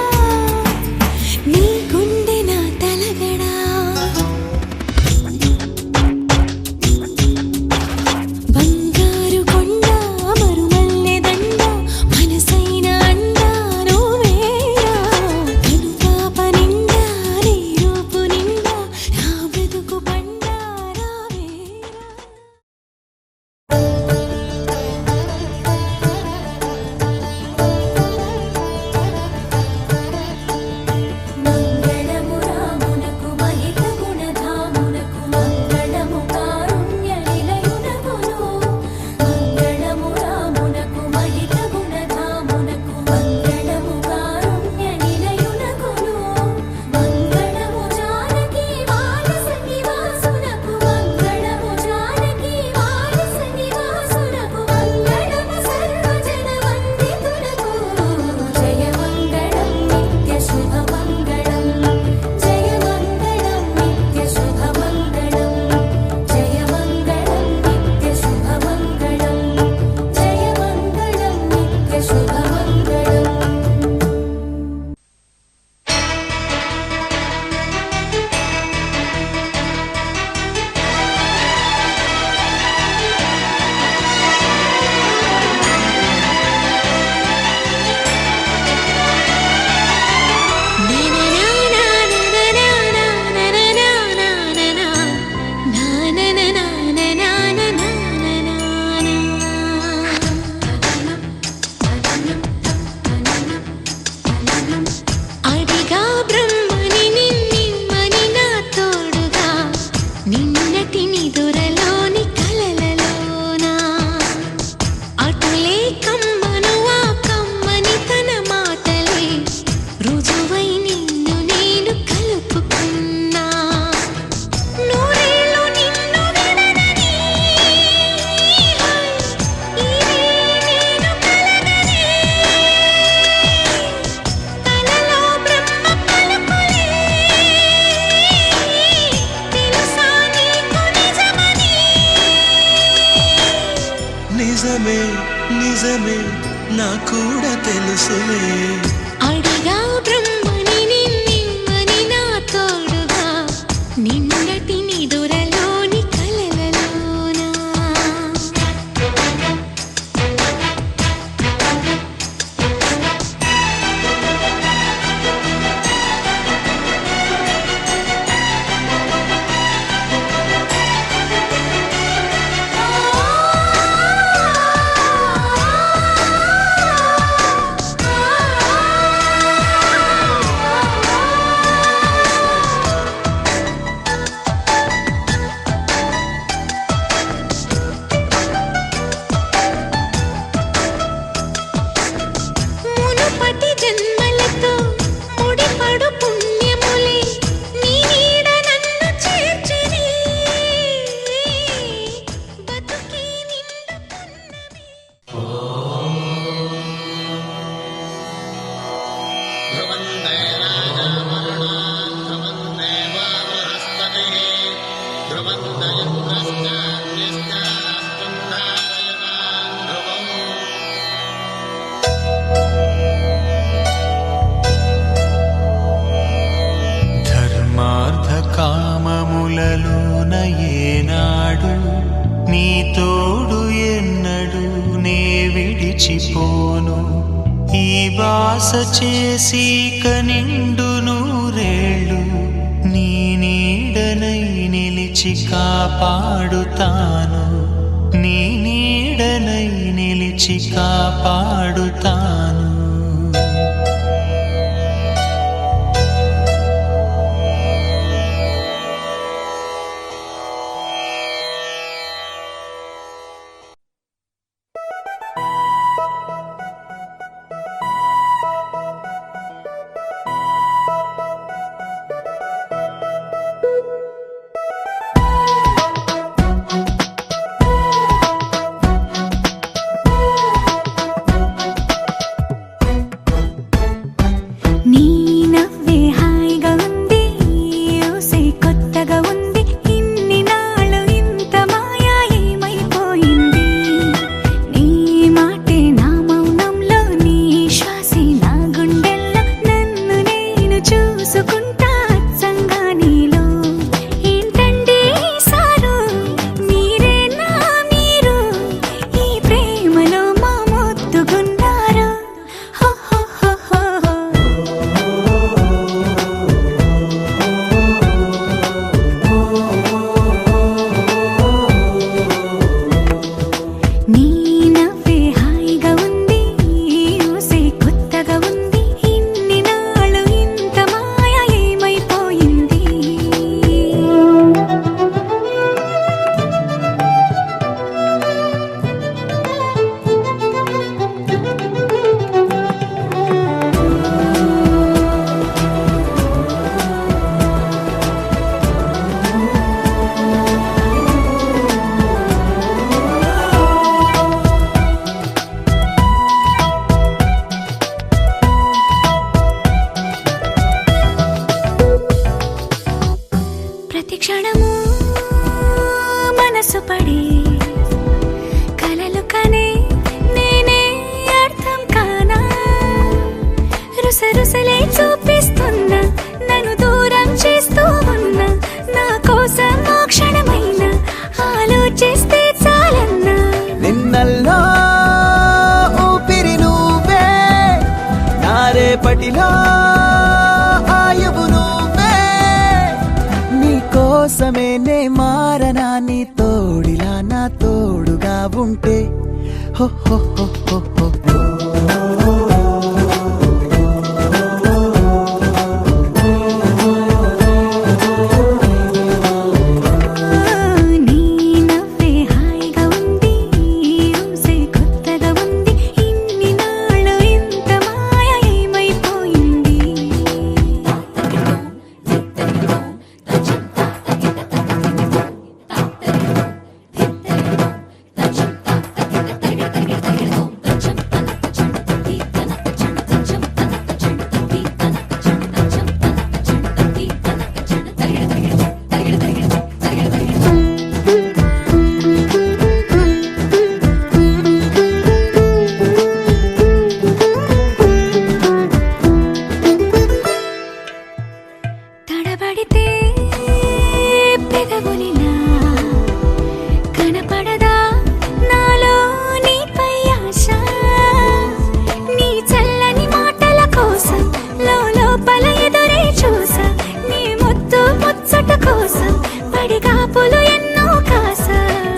నీ గుండె నా తలగడా బంగారు కొండ మరుమల్లె దండ మనసైన అండా నువ్వేరా కనుపాప నిండా నీ రూపు నిండా నా బ్రతుకు బండా రావేరా మంగళము రామునకు మహిత గుణధామునకు మంగళము కారుణ్య నిలయునకును మంగళము రామునకు మహిత గుణధామునకు మంగళము కారుణ్య నిలయునకును మంగళము జానకి మానస నివాసునకు మంగళము జానకి మానస నివాసునకు మంగళము సర్వజన వందితునకు జయ మంగళం నిత్య శుభ మంగళం జయ మంగళం నిత్య శుభ మంగళం జయ మంగళం నిత్య శుభ మంగళం జయ మంగళం నిత్య శుభ మంగళం అడిగా బ్రహ్మని నిన్నిమ్మని నా తోడుగా నిన్నటి నిదురలోని కలలలోనా అటులే కమ్మను ఆ కమ్మని తన మాటలే రుజువై నిన్ను నేను కలుపుకున్నా నూరేళ్ళు నిన్ను విడనని ఇదే నేను కలగనే తలలో బ్రహ్మ పలుకులే తెలుసా నీకు నిజమని నిజమే నిజమే నా కూడా తెలుసులే అడిగా బ్రహ్మని నిన్నిమ్మని నా తోడుగా నిన్నటి నిదురలోని కలలలోనా ఆ బాస చేసి కనిండు నూరేళ్ళు నీ నీడనై నిలిచి కాపాడుతాను, నీ నీడనై నిలిచి కాపాడుతాను. రేపటిలో ఆయువు నువ్వే, నీ కోసమే నే మారనా, నీ తోడిలా నా తోడుగా ఉంటే హో హో హో హో హో.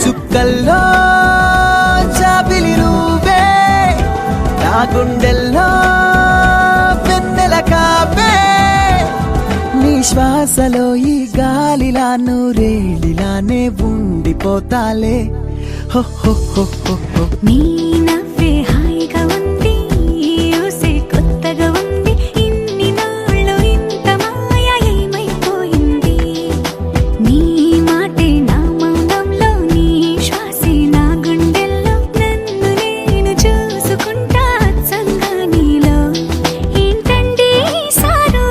చుక్కల్లో చాపిలి నువ్వే, నా గుండెల్లో వెన్నెల కాపే, నీ శ్వాసలో ఈ గాలిలా నూరేలిలానే ఉండిపోతాలే హో హో హో హో హో. నీ నవ్వే హాయిగా ఉంది, ఊసే కొత్తగా ఉంది, ఇన్ని నాళ్ళు ఇంత మాయ ఏమైపోయింది, నీ మాటే నా మౌనంలో, నీ శ్వాసే నా గుండెల్లో, నన్ను నేను చూసుకుంటా అచ్చంగా నీలో. ఏంటండి సారు,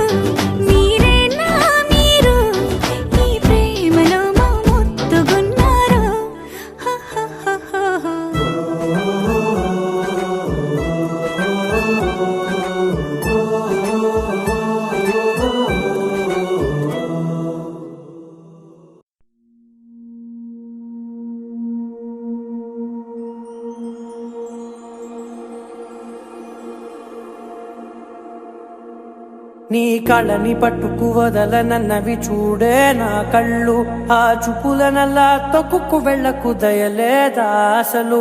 మీరేనా మీరు, ఈ ప్రేమలో మా ముద్దుగున్నారు. హో హో హో హో. నీ కళ్ళని పట్టుకు వదలనన్నవి చూడే నా కళ్ళు ఆ చూపులనల్లా తొక్కుకు వెళ్ళకు దయలేదా అసలు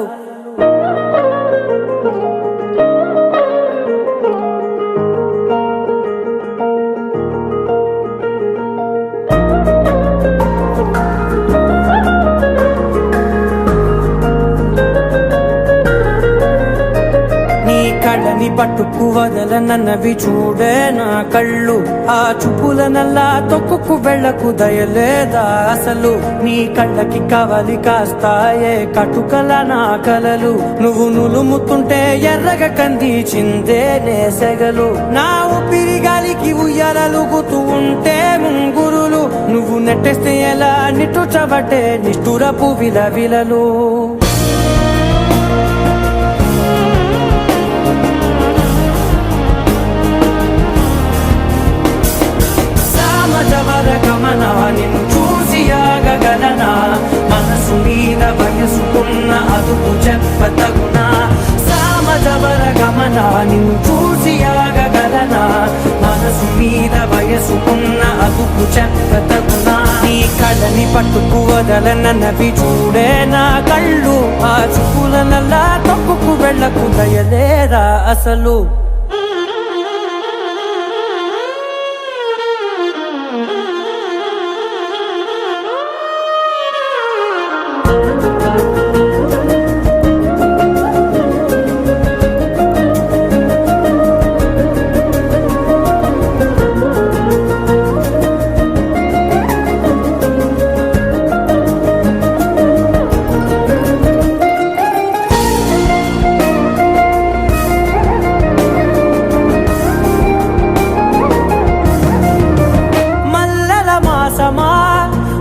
కళ్ళని పట్టుకు వదలనన్నవి చూడే నా కళ్ళు ఆ చూపులనల్లా తొక్కుకు వెళ్ళకు దయలేదా అసలు నీ కళ్ళకి కవలి కాస్తాయే కటుకల నా కలలు నువ్వు నులుముతుంటే ఎర్రగ కంది చిందే నేసెగలు నా ఊపిరి గాలికి ఉయ్యాలలుగుతూ ఉంటే ముంగురులు నువ్వు నెట్టేస్తే ఎలా నిట్టుచబట్టే నిష్ఠురపు విలవిలలు గమన నిన్ను చూసి ఆగగలనా మనసు మీద వయసుకున్న అదుపు చెప్పతగునా సామజవర గమన నిన్ను చూసి ఆగగలనా మనసు మీద వయసుకున్న అదుపు చెప్పతగునా నీ కళ్ళని పట్టుకు వదలనన్నవి చూడే నా కళ్ళు ఆ చూపులనల్లా తప్పుకు వెళ్ళకు దయలేరా అసలు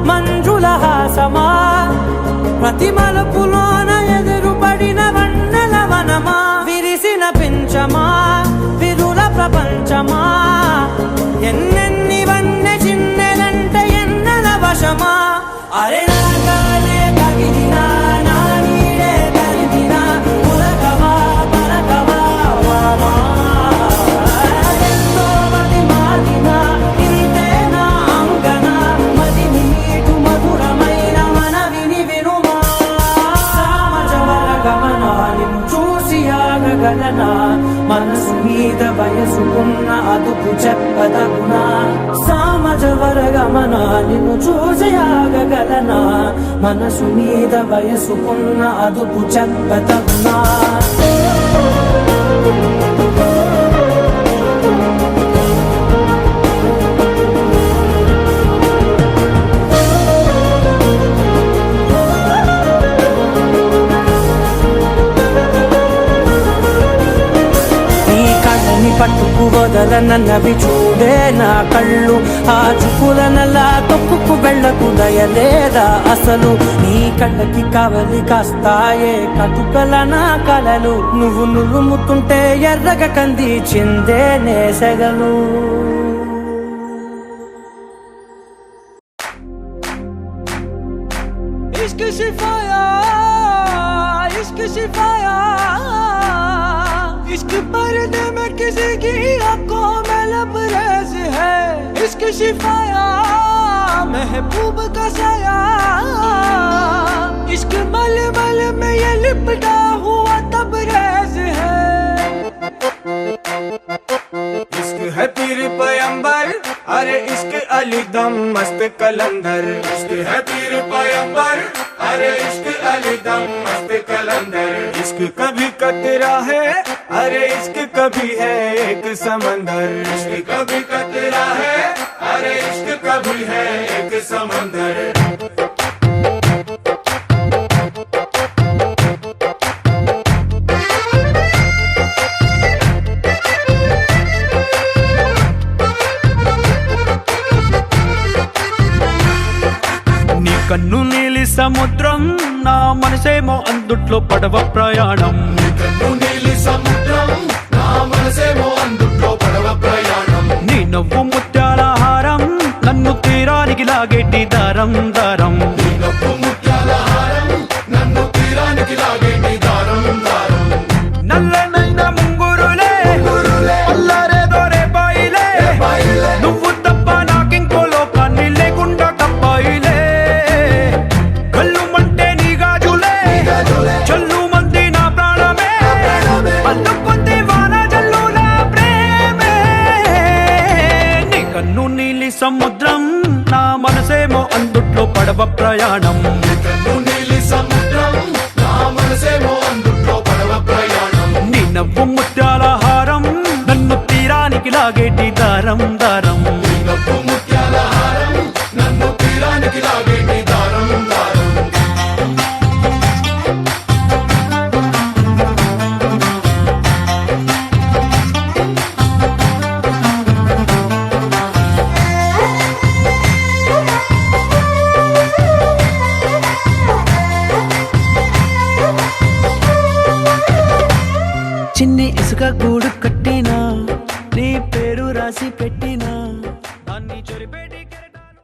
మంజుల హాసమా ప్రతి మలుపులోన ఎదురుపడిన వన్నెల వనమా విరిసిన పించమా విరుల ప్రపంచమా ఎన్నెన్ని వన్నె చిన్నెలంటే ఎన్నెల వశమా అరే నాగాలే కగిలినా నా నీడే కలిగినా పులకవా పలకవా వామా ఎంతో మతి మాదినా ఇంతేనా అంగన మదిని నీటు మధురమైన మనవిని వినుమా సామజవర గమన నిన్ను చూసి ఆగగలనా మనసు మీద వయసుకున్న అదుపు చెప్పదగునా సామజవర గమన నిన్ను చూసి ఆగగలనా మనసు మీద వయసుకున్న అదుపు చెప్పదగునా పట్టుకు వదలనన్నవి చూడే నా కళ్ళు ఆ చూపులనల్లా తొక్కుకు వెళ్ళకు దయలేదా అసలు నీ కళ్ళకి కవలి కాస్తాయే కటుకల నా కలలు నువ్వు నులుముతుంటే ఎర్రగ కంది చిందే నేసెగలు ఇష్క్ శిఫాయా ఇష్క్ శిఫాయా इश्क पर्दे में किसी की आंखों में लबरेज है इश्क शिफाया महबूब का साया इश्क मल मल में ये लिपटा हुआ तबरेज है इश्क है पीर पैगंबर अरे इश्क अली दम मस्त कलंदर इश्क है पीर पैगंबर अरे इश्क अली दम मस्त कलंदर इश्क कभी कतरा है अरे इश्क कभी है एक समंदर इश्क कभी कतरा है अरे इश्क कभी है एक समंदर కన్ను నీలి సముద్రం నా మనసేమో అందుట్లో పడవ ప్రయాణం కన్ను నీలి సముద్రం నా మనసేమో అందుట్లో పడవ ప్రయాణం నీ నవ్వు ముత్యాల హారం నన్ను తీరానికి లాగేటి దారం దారం నీ నవ్వు ముత్యాల హారం నన్ను తీరానికి లాగేటి దారం దారం నల్లనైన ముంగురులే అల్లారే దోరే బాయిలే నా మనసేమో అందుట్లో పడవ ప్రయాణం. నీ కన్ను నీలి సముద్రం, నా మనసేమో అందుట్లో పడవ ప్రయాణం. నీ నవ్వు ముత్యాల హారం, నన్ను తీరానికి లాగేటి దారం దారం. నీ నవ్వు ముత్యాల హారం, నన్ను తీరానికి లాగేటి దారం దారం. చిన్ని ఇసుక గూడు కట్టినా నీ పేరు రాసి పెట్టి